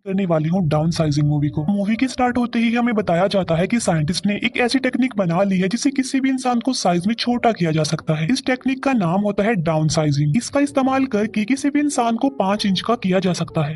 करने वाली हूँ डाउन साइजिंग मूवी को। मूवी के स्टार्ट होते ही हमें बताया जाता है कि साइंटिस्ट ने एक ऐसी टेक्निक बना ली है जिससे किसी भी इंसान को साइज में छोटा किया जा सकता है। इस टेक्निक का नाम होता है डाउन साइजिंग। इसका इस्तेमाल करके किसी भी इंसान को 5 इंच का किया जा सकता है।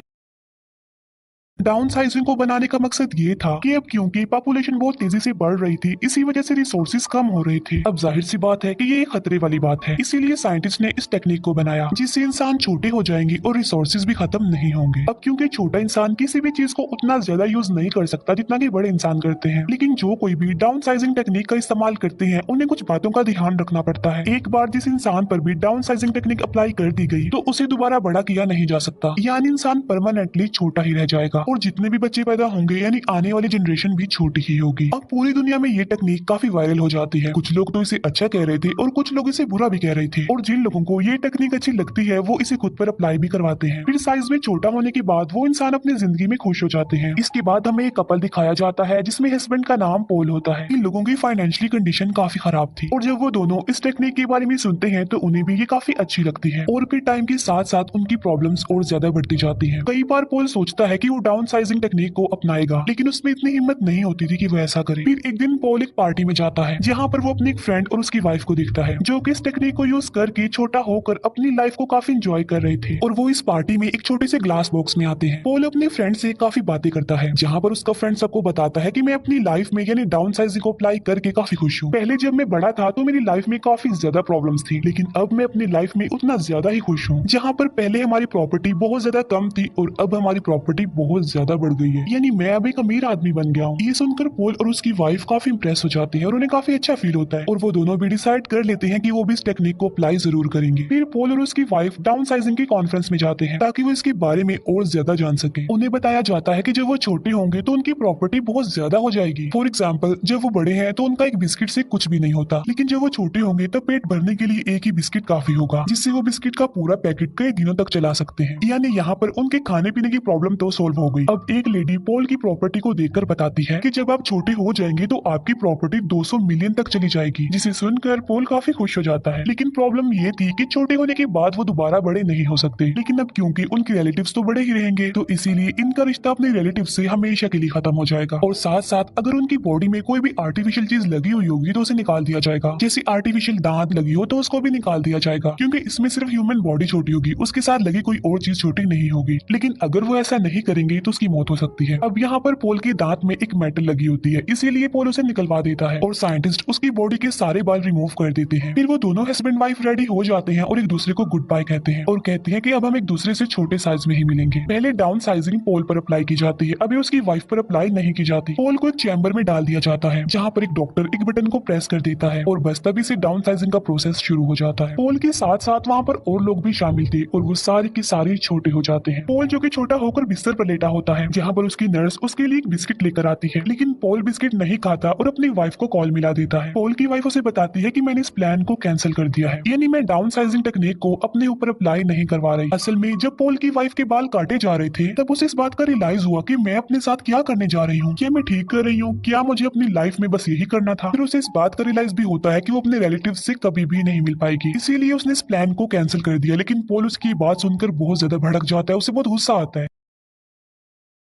डाउन साइजिंग को बनाने का मकसद ये था कि अब क्योंकि पॉपुलेशन बहुत तेजी से बढ़ रही थी, इसी वजह से रिसोर्सेज कम हो रहे थे। अब जाहिर सी बात है कि ये एक खतरे वाली बात है, इसीलिए साइंटिस्ट ने इस टेक्निक को बनाया जिससे इंसान छोटे हो जाएंगे और रिसोर्सेज भी खत्म नहीं होंगे। अब क्योंकि छोटा इंसान किसी भी चीज को उतना ज्यादा यूज नहीं कर सकता जितना कि बड़े इंसान करते हैं, लेकिन जो कोई भी डाउन साइजिंग टेक्निक का इस्तेमाल करते हैं उन्हें कुछ बातों का ध्यान रखना पड़ता है। एक बार जिस इंसान पर भी डाउन साइजिंग टेक्निक अप्लाई कर दी गई तो उसे दोबारा बड़ा किया नहीं जा सकता, यानी इंसान परमानेंटली छोटा ही रह जाएगा और जितने भी बच्चे पैदा होंगे यानी आने वाली जनरेशन भी छोटी ही होगी। अब पूरी दुनिया में ये टेक्निक काफी वायरल हो जाती है। कुछ लोग तो इसे अच्छा कह रहे थे और कुछ लोग इसे बुरा भी कह रहे थे, और जिन लोगों को ये टेक्निक अच्छी लगती है वो इसे खुद पर अप्लाई भी करवाते हैं। फिर साइज में छोटा होने के बाद वो इंसान अपनी जिंदगी में खुश हो जाते हैं। इसके बाद हमें एक कपल दिखाया जाता है जिसमें हस्बैंड का नाम पॉल होता है। इन लोगों की फाइनेंशियली कंडीशन काफी खराब थी और जब वो दोनों इस टेक्निक के बारे में सुनते हैं तो उन्हें भी ये काफी अच्छी लगती है, और फिर टाइम के साथ साथ उनकी प्रॉब्लम्स और ज्यादा बढ़ती जाती है। कई बार पॉल सोचता है कि वो डाउन साइजिंग टेक्निक को अपनाएगा, लेकिन उसमें इतनी हिम्मत नहीं होती थी कि वो ऐसा करे। फिर एक दिन पॉल एक पार्टी में जाता है जहाँ पर वो अपने एक फ्रेंड और उसकी वाइफ को देखता है जो कि इस टेक्निक को यूज करके छोटा होकर अपनी लाइफ को काफी एंजॉय कर रहे थे, और वो इस पार्टी में एक छोटे से ग्लास बॉक्स में आते हैं। पॉल अपने फ्रेंड से काफी बातें करता है जहाँ पर उसका फ्रेंड सबको बताता है कि मैं अपनी लाइफ में यानी डाउन साइजिंग को अप्लाई करके काफी खुश हूँ। पहले जब मैं बड़ा था तो मेरी लाइफ में काफी ज्यादा प्रॉब्लम्स थी, लेकिन अब मैं अपनी लाइफ में उतना ज्यादा ही खुश हूँ। जहाँ पर पहले हमारी प्रॉपर्टी बहुत ज्यादा कम थी और अब हमारी प्रॉपर्टी बहुत ज्यादा बढ़ गई है, यानी मैं अब एक अमीर आदमी बन गया हूँ। ये सुनकर पॉल और उसकी वाइफ काफी इंप्रेस हो जाती है और उन्हें काफी अच्छा फील होता है, और वो दोनों भी डिसाइड कर लेते हैं कि वो भी इस टेक्निक को अप्लाई जरूर करेंगे। फिर पॉल और उसकी वाइफ डाउन साइजिंग की कॉन्फ्रेंस में जाते हैं ताकि वो इसके बारे में और ज्यादा जान सके। उन्हें बताया जाता है कि जब वो छोटे होंगे तो उनकी प्रॉपर्टी बहुत ज्यादा हो जाएगी। फॉर एग्जाम्पल, जब वो बड़े हैं तो उनका एक बिस्किट से कुछ भी नहीं होता, लेकिन जब वो छोटे होंगे तो पेट भरने के लिए एक ही बिस्किट काफी होगा, जिससे वो बिस्किट का पूरा पैकेट कई दिनों तक चला सकते हैं। यानी यहाँ पर उनके खाने पीने की प्रॉब्लम तो सोल्व हो गई। अब एक लेडी पॉल की प्रॉपर्टी को देखकर बताती है कि जब आप छोटे हो जाएंगे तो आपकी प्रॉपर्टी 200 मिलियन तक चली जाएगी, जिसे सुनकर पॉल काफी खुश हो जाता है। लेकिन प्रॉब्लम ये थी कि छोटे होने के बाद वो दोबारा बड़े नहीं हो सकते, लेकिन अब क्योंकि उनके रिलेटिव्स तो बड़े ही रहेंगे तो इसीलिए इनका रिश्ता अपने रिलेटिव से हमेशा के लिए खत्म हो जाएगा। और साथ साथ अगर उनकी बॉडी में कोई भी आर्टिफिशियल चीज लगी हुई होगी तो उसे निकाल दिया जाएगा। जैसे आर्टिफिशियल दांत लगी हो तो उसको भी निकाल दिया जाएगा, क्योंकि इसमें सिर्फ ह्यूमन बॉडी छोटी होगी, उसके साथ लगी कोई और चीज छोटी नहीं होगी। लेकिन अगर वो ऐसा नहीं करेंगे तो उसकी मौत हो सकती है। अब यहाँ पर पॉल के दांत में एक मेटल लगी होती है, इसीलिए पॉल उसे निकलवा देता है और साइंटिस्ट उसकी बॉडी के सारे बाल रिमूव कर देते हैं। फिर वो दोनों हस्बैंड वाइफ रेडी हो जाते हैं और एक दूसरे को गुड बाय कहते हैं और कहते हैं कि अब हम एक दूसरे से छोटे साइज में ही मिलेंगे। पहले डाउन साइजिंग पॉल पर अप्लाई की जाती है, अभी उसकी वाइफ पर अप्लाई नहीं की जाती। पॉल को एक चैम्बर में डाल दिया जाता है जहाँ पर एक डॉक्टर एक बटन को प्रेस कर देता है और बस तभी से डाउन साइजिंग का प्रोसेस शुरू हो जाता है। पॉल के साथ साथ वहाँ पर और लोग भी शामिल थे और वो सारे के सारे छोटे हो जाते हैं। पॉल जो कि छोटा होकर बिस्तर पर लेटा होता है, जहाँ पर उसकी नर्स उसके लिए एक बिस्किट लेकर आती है, लेकिन पॉल बिस्किट नहीं खाता और अपनी वाइफ को कॉल मिला देता है। पॉल की वाइफ उसे बताती है कि मैंने इस प्लान को कैंसिल कर दिया है, यानी मैं डाउन साइजिंग टेक्निक को अपने ऊपर अप्लाई नहीं करवा रही। असल में जब पॉल की वाइफ के बाल काटे जा रहे थे तब उसे इस बात का रियलाइज हुआ कि मैं अपने साथ क्या करने जा रही हूँ, क्या मैं ठीक कर रही हूँ, क्या मुझे अपनी लाइफ में बस यही करना था। फिर उसे इस बात का रियलाइज भी होता है कि वो अपने रिलेटिव से कभी भी नहीं मिल पाएगी, इसीलिए उसने इस प्लान को कैंसिल कर दिया। लेकिन पॉल उसकी बात सुनकर बहुत ज्यादा भड़क जाता है, उसे बहुत गुस्सा आता है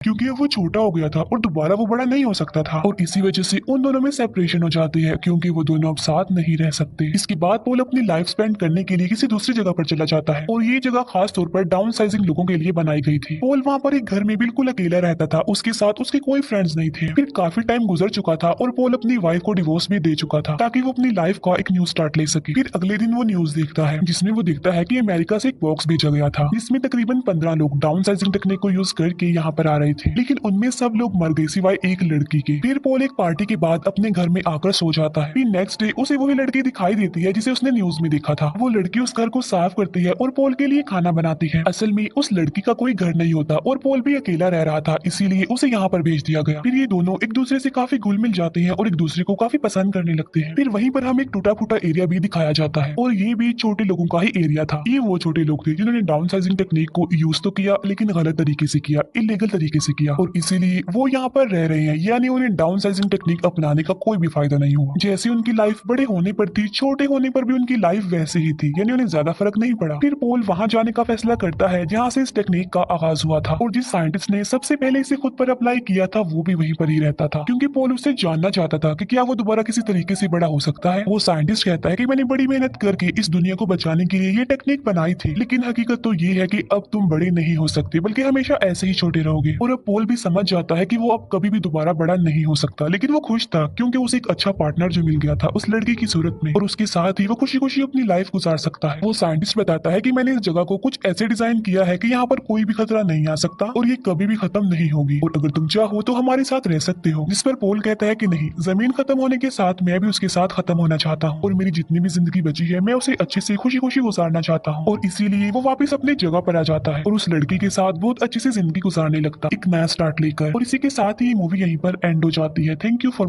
क्योंकि अब वो छोटा हो गया था और दोबारा वो बड़ा नहीं हो सकता था, और इसी वजह से उन दोनों में सेपरेशन हो जाती है क्योंकि वो दोनों अब साथ नहीं रह सकते। इसके बाद पॉल अपनी लाइफ स्पेंड करने के लिए किसी दूसरी जगह पर चला जाता है और ये जगह खास तौर पर डाउन साइजिंग लोगों के लिए बनाई गई थी। पॉल वहाँ पर एक घर में बिल्कुल अकेला रहता था, उसके साथ उसके कोई फ्रेंड्स नहीं थे। फिर काफी टाइम गुजर चुका था और पॉल अपनी वाइफ को डिवोर्स भी दे चुका था ताकि वो अपनी लाइफ का एक न्यू स्टार्ट ले सके। फिर अगले दिन वो न्यूज देखता है जिसमें वो देखता है कि अमेरिका से एक बॉक्स भेजा गया था जिसमें तकरीबन 15 लोग डाउन साइजिंग टेक्निक को यूज करके यहाँ पर आ रहे थे, लेकिन उनमें सब लोग मर गए सिवाय एक लड़की के। फिर पॉल एक पार्टी के बाद अपने घर में आकर सो जाता है। फिर नेक्स्ट डे उसे वही लड़की दिखाई देती है जिसे उसने न्यूज में देखा था। वो लड़की उस घर को साफ करती है और पॉल के लिए खाना बनाती है। असल में उस लड़की का कोई घर नहीं होता और पॉल भी अकेला रह रहा था, इसीलिए उसे यहाँ पर भेज दिया गया। फिर ये दोनों एक दूसरे से काफी घुल मिल जाते हैं और एक दूसरे को काफी पसंद करने लगते हैं। फिर वहीं पर हमें एक टूटा फूटा एरिया भी दिखाया जाता है और ये भी छोटे लोगों का ही एरिया था। ये वो छोटे लोग थे जिन्होंने डाउन साइजिंग टेक्निक को यूज तो किया लेकिन गलत तरीके से किया, इलीगल तरीके से किया और इसीलिए वो यहाँ पर रह रहे हैं, यानी उन्हें डाउन साइजिंग टेक्निक अपनाने का कोई भी फायदा नहीं हुआ। जैसे उनकी लाइफ बड़े होने पर थी, छोटे होने पर भी उनकी लाइफ वैसे ही थी, यानी उन्हें ज्यादा फर्क नहीं पड़ा। फिर पोल वहां जाने का फैसला करता है जहाँ से इस टेक्निक का आगाज हुआ था, और जिस साइंटिस्ट ने सबसे पहले इसे खुद पर अप्लाई किया था वो भी वहीं पर ही रहता था, क्योंकि पोल उससे जानना चाहता था कि क्या वो दोबारा किसी तरीके से बड़ा हो सकता है। वो साइंटिस्ट कहता है कि मैंने बड़ी मेहनत करके इस दुनिया को बचाने के लिए ये टेक्निक बनाई थी, लेकिन हकीकत तो ये है कि अब तुम बड़े नहीं हो सकते, बल्कि हमेशा ऐसे ही छोटे रहोगे। और अब पोल भी समझ जाता है कि वो अब कभी भी दोबारा बड़ा नहीं हो सकता, लेकिन वो खुश था क्योंकि उसे एक अच्छा पार्टनर जो मिल गया था उस लड़की की सूरत में, और उसके साथ ही वो खुशी खुशी अपनी लाइफ गुजार सकता है। वो साइंटिस्ट बताता है कि मैंने इस जगह को कुछ ऐसे डिजाइन किया है कि यहाँ पर कोई भी खतरा नहीं आ सकता और ये कभी भी खत्म नहीं होगी, और अगर तुम चाहो तो हमारे साथ रह सकते हो। जिस पर पोल कहता है कि नहीं, जमीन खत्म होने के साथ मैं भी उसके साथ खत्म होना चाहता हूँ, और मेरी जितनी भी जिंदगी बची है मैं उसे अच्छे से खुशी खुशी गुजारना चाहता हूँ। और इसीलिए वो वापस अपनी जगह पर आ जाता है और उस लड़की के साथ बहुत अच्छी से जिंदगी गुजारने लगता, एक नया स्टार्ट लेकर। और इसी के साथ ही मूवी यहीं पर एंड हो जाती है। Thank you for